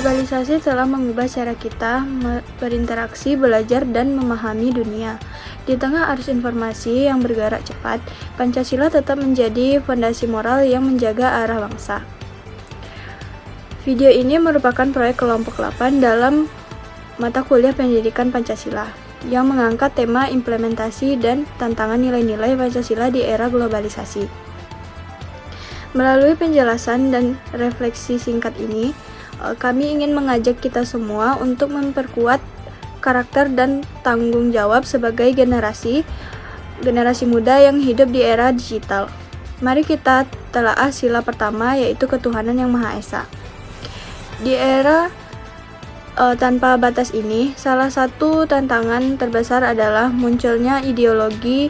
Globalisasi telah mengubah cara kita berinteraksi, belajar, dan memahami dunia. Di tengah arus informasi yang bergerak cepat, Pancasila tetap menjadi fondasi moral yang menjaga arah bangsa. Video ini merupakan proyek kelompok 8 dalam mata kuliah Pendidikan Pancasila yang mengangkat tema implementasi dan tantangan nilai-nilai Pancasila di era globalisasi. Melalui penjelasan dan refleksi singkat ini, kami ingin mengajak kita semua untuk memperkuat karakter dan tanggung jawab sebagai generasi muda yang hidup di era digital. Mari kita telaah sila pertama, yaitu ketuhanan yang Maha Esa. Di era tanpa batas ini, salah satu tantangan terbesar adalah munculnya ideologi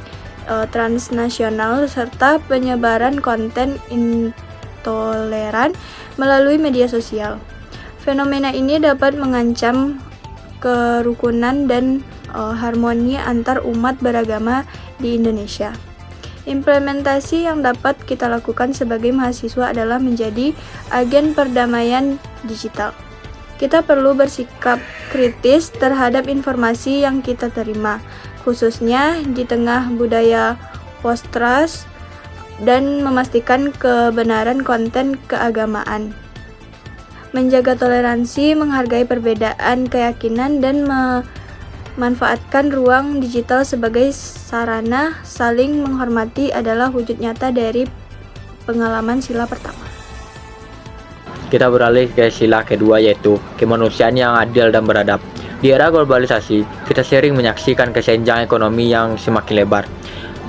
transnasional serta penyebaran konten intoleran melalui media sosial. Fenomena ini dapat mengancam kerukunan dan harmoni antar umat beragama di Indonesia. Implementasi yang dapat kita lakukan sebagai mahasiswa adalah menjadi agen perdamaian digital. Kita perlu bersikap kritis terhadap informasi yang kita terima, khususnya di tengah budaya post-trust, dan memastikan kebenaran konten keagamaan. Menjaga toleransi, menghargai perbedaan keyakinan, dan memanfaatkan ruang digital sebagai sarana saling menghormati adalah wujud nyata dari pengalaman sila pertama. Kita beralih ke sila kedua, yaitu kemanusiaan yang adil dan beradab. Di era globalisasi, kita sering menyaksikan kesenjangan ekonomi yang semakin lebar,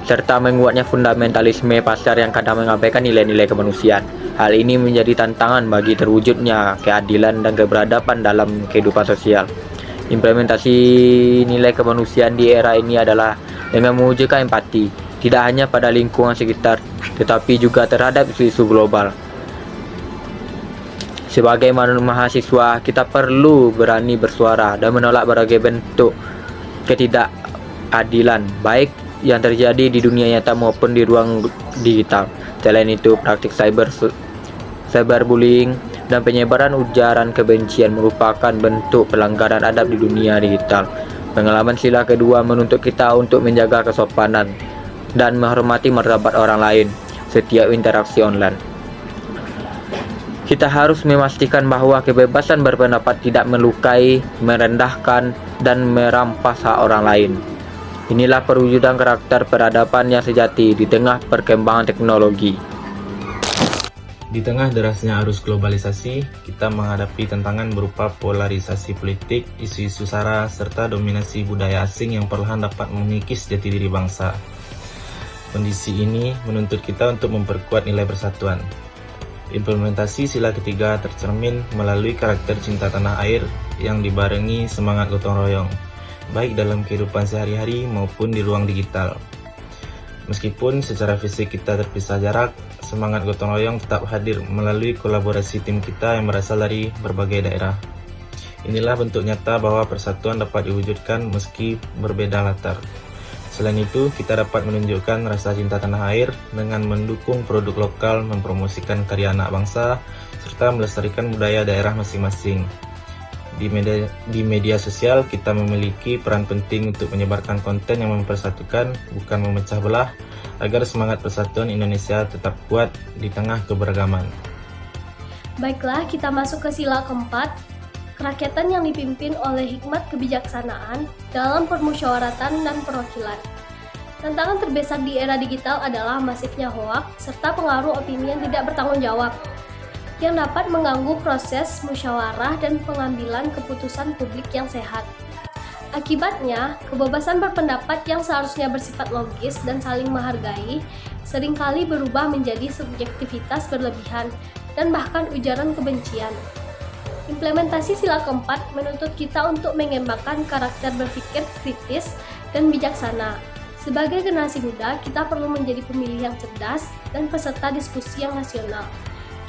serta menguatnya fundamentalisme pasar yang kadang mengabaikan nilai-nilai kemanusiaan. Hal ini menjadi tantangan bagi terwujudnya keadilan dan keberadaban dalam kehidupan sosial. Implementasi nilai kemanusiaan di era ini adalah dengan mewujudkan empati, tidak hanya pada lingkungan sekitar, tetapi juga terhadap isu-isu global. Sebagai mahasiswa, kita perlu berani bersuara dan menolak berbagai bentuk ketidakadilan, baik yang terjadi di dunia nyata maupun di ruang digital. Selain itu, praktik cyberbullying dan penyebaran ujaran kebencian merupakan bentuk pelanggaran adab di dunia digital. Pengalaman sila kedua menuntut kita untuk menjaga kesopanan dan menghormati martabat orang lain setiap interaksi online. Kita harus memastikan bahwa kebebasan berpendapat tidak melukai, merendahkan, dan merampas hak orang lain. Inilah perwujudan karakter peradaban yang sejati di tengah perkembangan teknologi. Di tengah derasnya arus globalisasi, kita menghadapi tantangan berupa polarisasi politik, isu-isu sara, serta dominasi budaya asing yang perlahan dapat mengikis jati diri bangsa. Kondisi ini menuntut kita untuk memperkuat nilai persatuan. Implementasi sila ketiga tercermin melalui karakter cinta tanah air yang dibarengi semangat gotong royong, baik dalam kehidupan sehari-hari maupun di ruang digital. Meskipun secara fisik kita terpisah jarak, semangat gotong royong tetap hadir melalui kolaborasi tim kita yang berasal dari berbagai daerah. Inilah bentuk nyata bahwa persatuan dapat diwujudkan meski berbeda latar. Selain itu, kita dapat menunjukkan rasa cinta tanah air dengan mendukung produk lokal, mempromosikan karya anak bangsa, serta melestarikan budaya daerah masing-masing. Di media sosial, kita memiliki peran penting untuk menyebarkan konten yang mempersatukan, bukan memecah belah, agar semangat persatuan Indonesia tetap kuat di tengah keberagaman. Baiklah, kita masuk ke sila keempat, kerakyatan yang dipimpin oleh hikmat kebijaksanaan dalam permusyawaratan dan perwakilan. Tantangan terbesar di era digital adalah masifnya hoaks serta pengaruh opini yang tidak bertanggung jawab, yang dapat mengganggu proses musyawarah dan pengambilan keputusan publik yang sehat. Akibatnya, kebebasan berpendapat yang seharusnya bersifat logis dan saling menghargai, seringkali berubah menjadi subjektivitas berlebihan dan bahkan ujaran kebencian. Implementasi sila keempat menuntut kita untuk mengembangkan karakter berpikir kritis dan bijaksana. Sebagai generasi muda, kita perlu menjadi pemilih yang cerdas dan peserta diskusi yang rasional.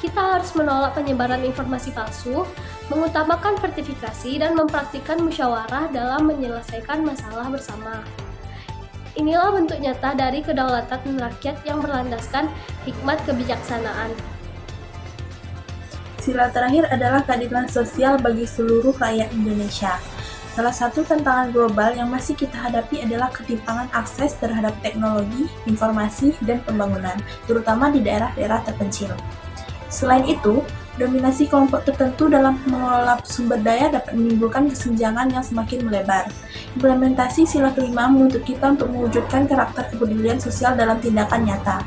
Kita harus menolak penyebaran informasi palsu, mengutamakan sertifikasi, dan mempraktikkan musyawarah dalam menyelesaikan masalah bersama. Inilah bentuk nyata dari kedaulatan rakyat yang berlandaskan hikmat kebijaksanaan. sila terakhir adalah keadilan sosial bagi seluruh rakyat Indonesia. Salah satu tantangan global yang masih kita hadapi adalah ketimpangan akses terhadap teknologi, informasi, dan pembangunan, terutama di daerah-daerah terpencil. Selain itu, dominasi kelompok tertentu dalam mengelola sumber daya dapat menimbulkan kesenjangan yang semakin melebar. Implementasi sila kelima menuntut kita untuk mewujudkan karakter kepedulian sosial dalam tindakan nyata.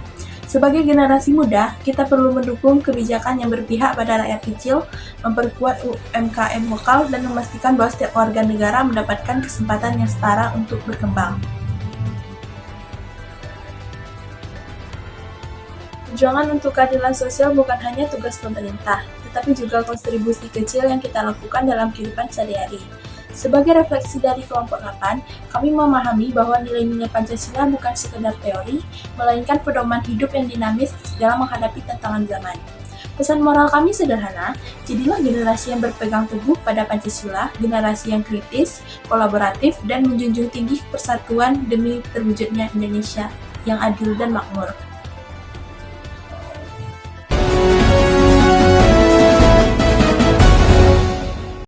Sebagai generasi muda, kita perlu mendukung kebijakan yang berpihak pada rakyat kecil, memperkuat UMKM lokal, dan memastikan bahwa setiap warga negara mendapatkan kesempatan yang setara untuk berkembang. Perjuangan untuk keadilan sosial bukan hanya tugas pemerintah, tetapi juga kontribusi kecil yang kita lakukan dalam kehidupan sehari-hari. Sebagai refleksi dari kelompok 8, kami memahami bahwa nilai-nilai Pancasila bukan sekedar teori, melainkan pedoman hidup yang dinamis dalam menghadapi tantangan zaman. Pesan moral kami sederhana, jadilah generasi yang berpegang teguh pada Pancasila, generasi yang kritis, kolaboratif, dan menjunjung tinggi persatuan demi terwujudnya Indonesia yang adil dan makmur.